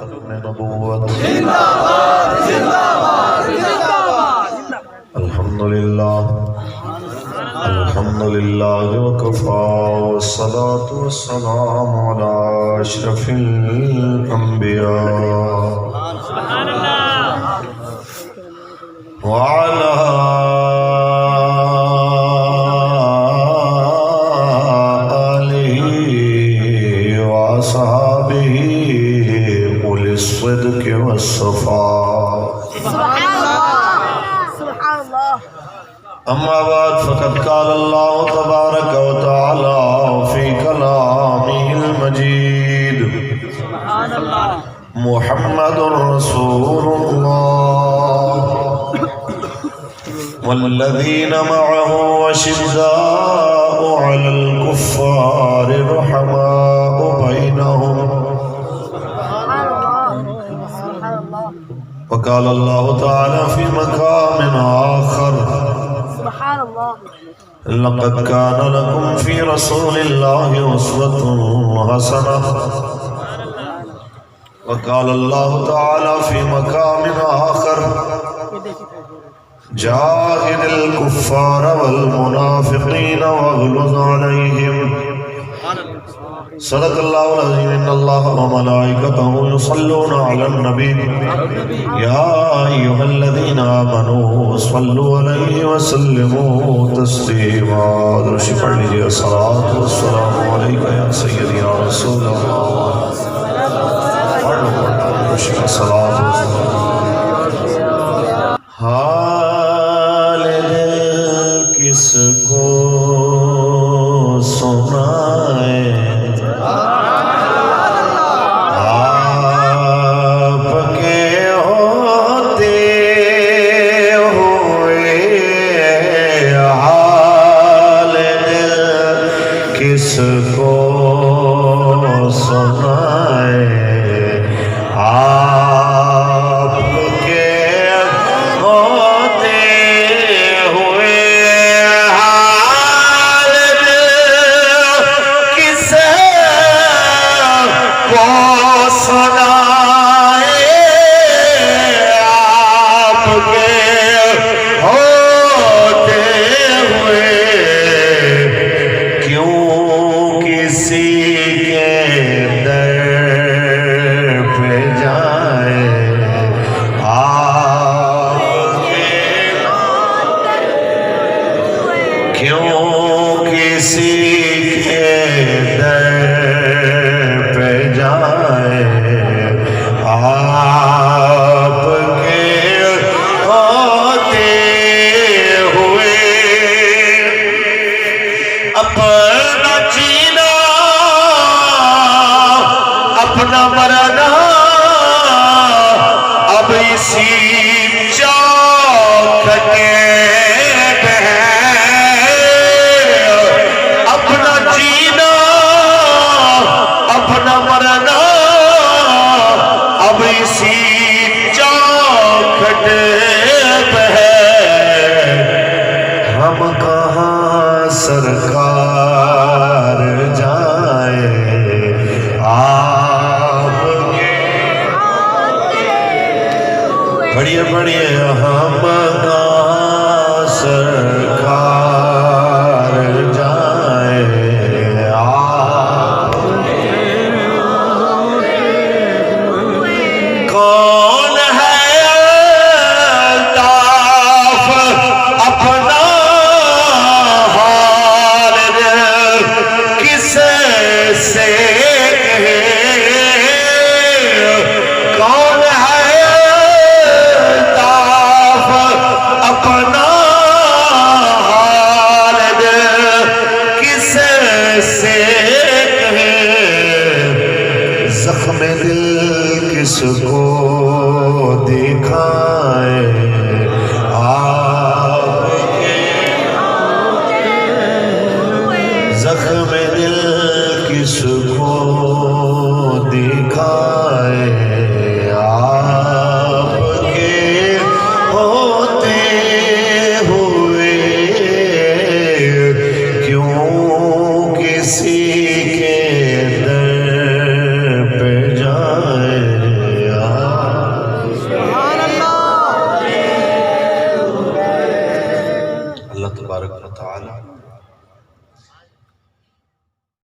ختم نبوت الحمد لله وكفى والصلاة والسلام على أشرف الأنبياء وعلى آله وأصحابه أولي الصدق والصفاء. أما بعد فقد قال الله تبارك وتعالى في كلامه المجيد محمد رسول الله والذين معه أشداء على الكفار رحماء بينهم. وقال الله تعالى في مقام آخر لقد كان لكم في رسول الله أسوة حسنة. وقال الله تعالى في مقام آخر جاهد الكفار والمنافقين واغلظ عليهم. صدق الله العظيم. إن الله وملائكته يصلون على النبي يا أيها الذين آمنوا صلوا عليه وسلموا تسليما. درود پڑھ لیجیے. الصلاة والسلام عليك يا سيدي يا رسول الله. الصلاة والسلام. حال دل کس کو سنائے کس کو سنائے آپ کے ہوتے ہوئے حال کس کو سنائے آپ کے ہوتے ہوئے کیوں کسی کے در پہ جائے آپ کیوں کسی کے در پہ جائے آپ کے ہوتے ہوئے اپنا جینا اپنا مرنا اب اسی چوکھٹ پہ ہے. اپنا جینا اپنا مرنا اب اسی چوکھٹ پہ ہے. ہم کہاں سرکار جائے آپ کے بڑھئے بڑھئے ہم کہاں سرکار جائے آپ کون ہے الطاف اپنا حال کس سے کہے. کون ہے الطاف اپنا حال کس سے کہے. زخم دل کس کو دکھائے آپ کے زخم دل کس کو دکھائے آپ کے ہوتے ہوئے کیوں کسی کے در پہ جائے تبارک و تعالی